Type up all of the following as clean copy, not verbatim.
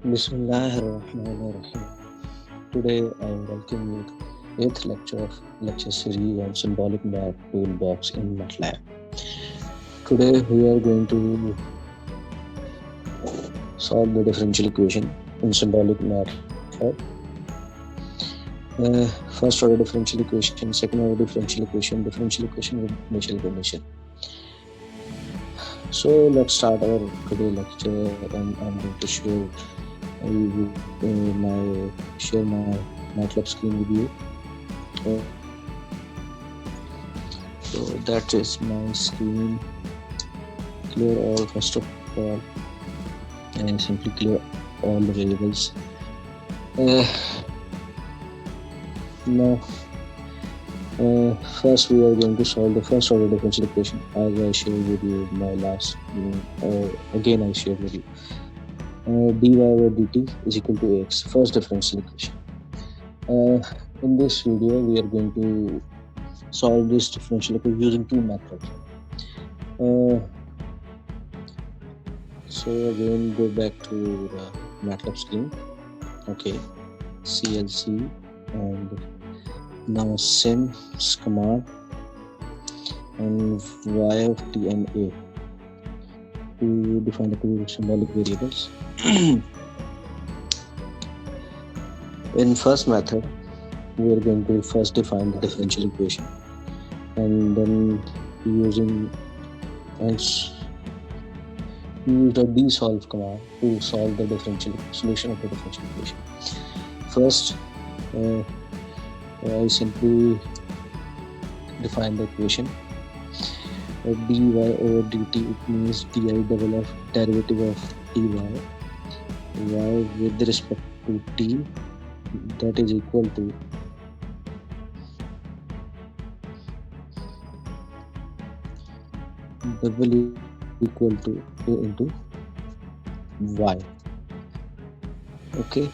Bismillahirrahmanirrahim. Today I welcome you to 8th lecture of lecture series on symbolic math toolbox in MATLAB. Today we are going to solve the differential equation in symbolic method. First order differential equation, second order differential equation with initial condition. So let's start our today lecture, and I'm going to share my MATLAB screen with you. So that is my screen. Clear all first of all, and simply clear all the variables. Now, first we are going to solve the first order differential equation as I shared with you in my last again I shared with you. Dy over dt is equal to ax, first differential equation. In this video we are going to solve this differential equation using two methods. So again go back to the MATLAB screen. Okay, CLC, and now sims command and y of t and a to define the two symbolic variables. In first method, we are going to first define the differential equation, and then using use the Dsolve command to solve the solution of the differential equation. First, I simply define the equation. Dy over dt, it means di double f derivative of dy, y with respect to t, that is equal to double equal to a into y. Okay,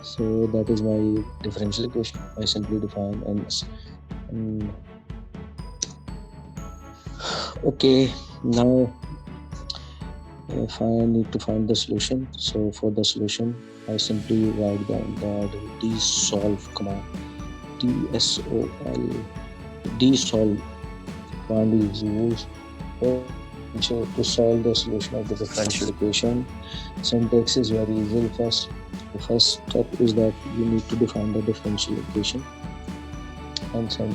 so that is my differential equation. I simply define and okay, now if I need to find the solution, so for the solution I simply write down the Dsolve command. Dsolve command is used to solve the solution of the differential equation. Syntax is very easy. The first step is that you need to define the differential equation and send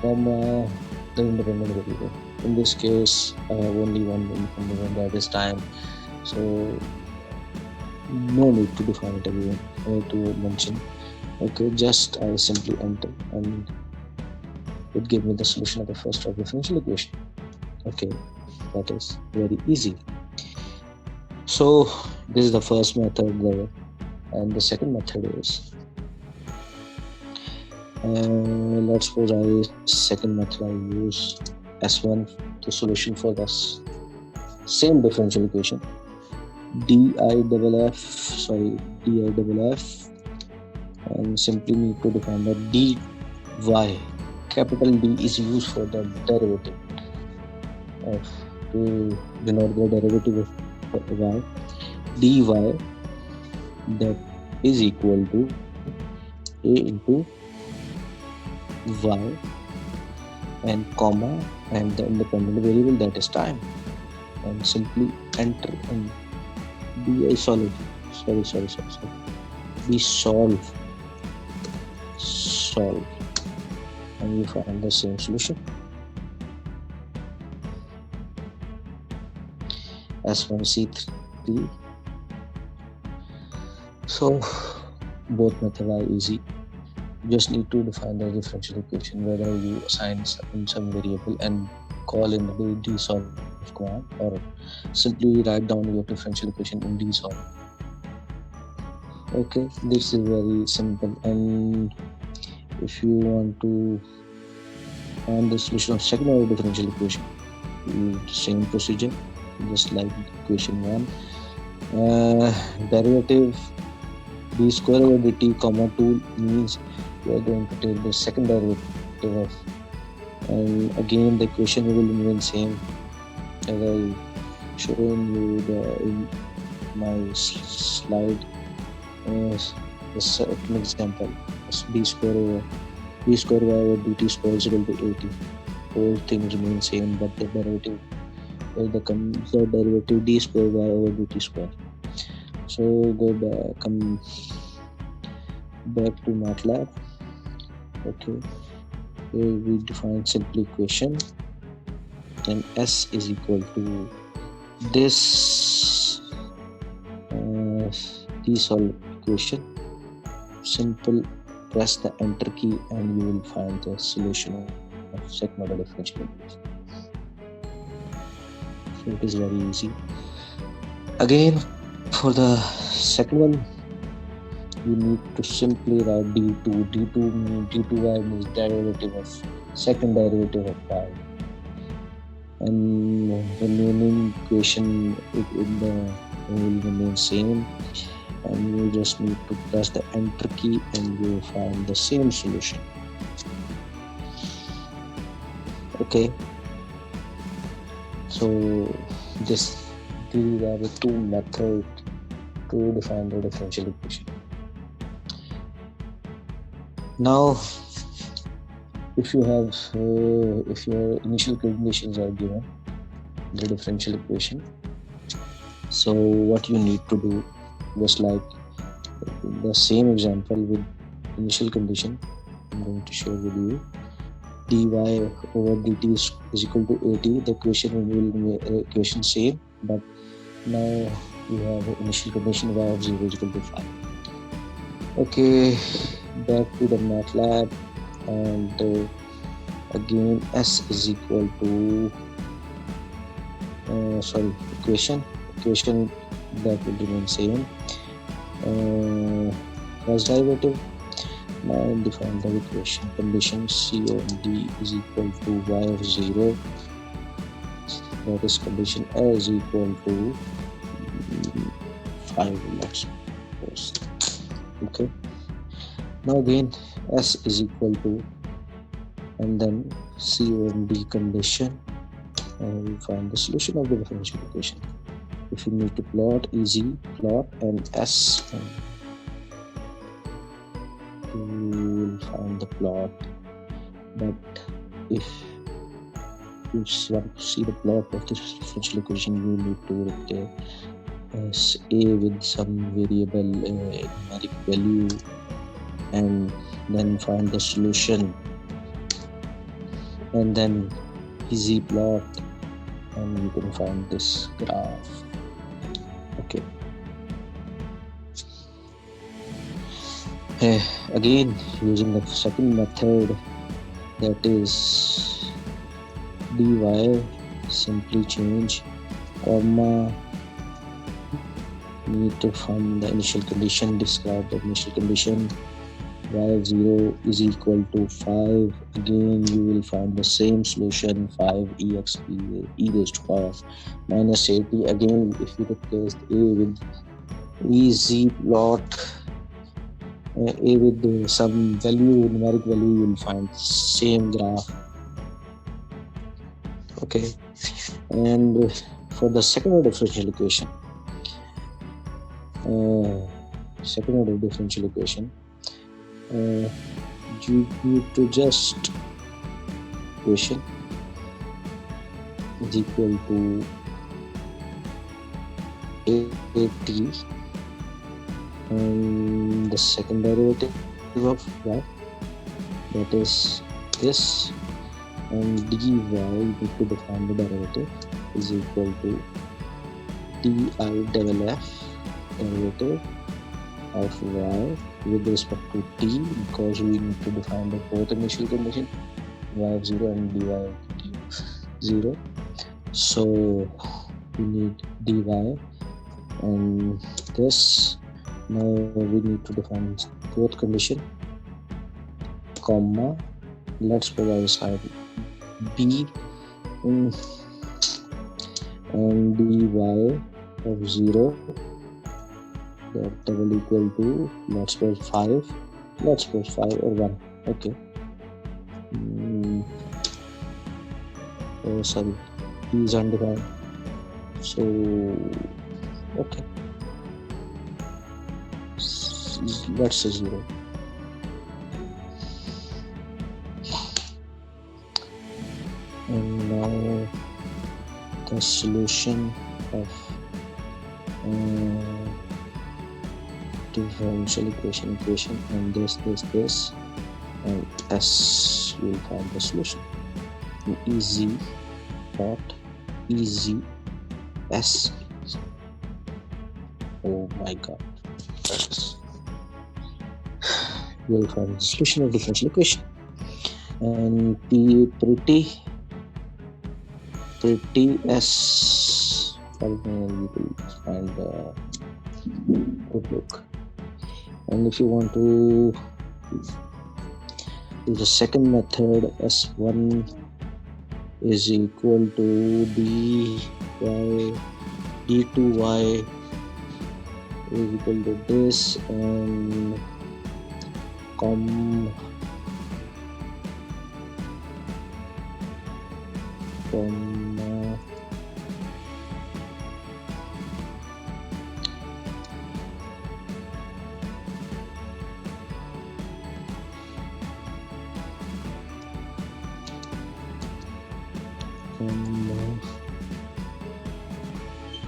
from the independent variable. In this case, I have only one independent variable, that is time. So no need to define it again, to mention. Okay, just I simply enter and it gave me the solution of the first order differential equation. Okay, that is very easy. So this is the first method there, and the second method is let's suppose second method I use S1, the solution for this same differential equation. Di double f, and simply need to define the dy. Capital D is used for the derivative to denote the derivative of y. Dy that is equal to a into y and comma and the independent variable, that is time, and simply enter and be solve, and you find the same solution. S1C3. So both methods are easy. You just need to define the differential equation, whether you assign some variable and call in the Dsolve command, or simply write down your differential equation in Dsolve. Okay, this is very simple. And if you want to find the solution of second order differential equation, use the same procedure, just like equation 1. Derivative d square over dt comma 2 means we are going to take the second derivative of, and again the equation will remain same as I shown you my slide the second example is d square y over dt square is equal to 80. All things remain same, but the derivative the derivative d square y over dt square. So come back to MATLAB. Okay, here we define simple equation, then s is equal to this Dsolve equation. Simple, press the enter key and you will find the solution of second order differential equation. So it is very easy. Again, for the second one, you need to simply write d2y means derivative of second derivative of y, and remaining equation will remain same, and you just need to press the enter key and you will find the same solution. Okay, so these are the two methods to define the differential equation. Now if your initial conditions are given the differential equation, so what you need to do, just like the same example with initial condition, I'm going to share with you. dy over dt is equal to 80. The equation will be equation same, but now you have initial condition y of 0 is equal to 5. Okay, back to the MATLAB, and again s is equal to equation that will remain same. First derivative, now define the equation condition c of d is equal to y of 0, that is condition a is equal to 5, let's suppose. Okay, now again s is equal to, and then c of d condition, and we find the solution of the differential equation. If you need to plot, easy plot and s, you will find the plot. But if you want to see the plot of this differential equation, you need to replace a with some variable numeric value and then find the solution, and then easy plot, and you can find this graph. Okay, again using the second method, that is dy, simply change comma, need to find the initial condition, describe the initial condition, y of 0 is equal to 5. Again you will find the same solution, 5 exp e raised to power minus 80. Again if you replace a with easy plot, a with some value, numeric value, you will find same graph. Okay, and for the second order differential equation, you need to just equation is equal to 80, and the second derivative of y, that is this, and dy, need to define the derivative, is equal to di double f derivative of y with respect to t, because we need to define the both initial condition, y of 0 and dy of 0. So we need dy and this. Now we need to define both condition, comma, let's provide side b and dy of 0, that double equal to, let's suppose 5 or 1. Okay, sorry, b is undefined, so okay, let's say 0. And now the solution of differential equation and this and S, you will find the solution. Easy dot easy S. Oh my god, that is, you will find the solution of differential equation. And pretty S, you will find the good look. And if you want to do the second method, S1 is equal to d2y is equal to this, and comma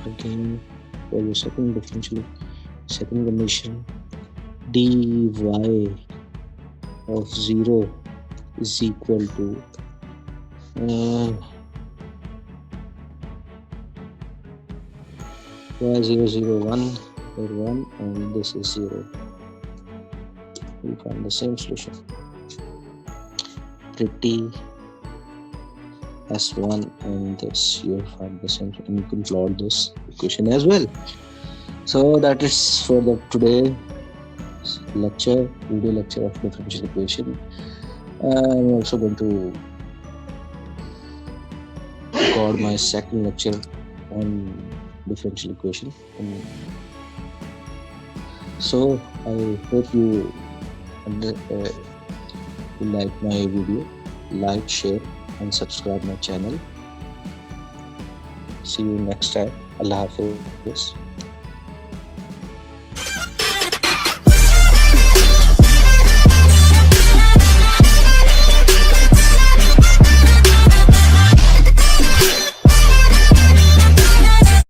again for the second differential, second condition, dy of 0 is equal to y001 or 1, and this is 0. We find the same solution. Pretty S1 and this, you will find the same, and you can plot this equation as well. So that is for the today video lecture of differential equation. I'm also going to record my second lecture on differential equation. So I hope you like my video. Like, share and subscribe my channel. See you next time. Allah Hafiz.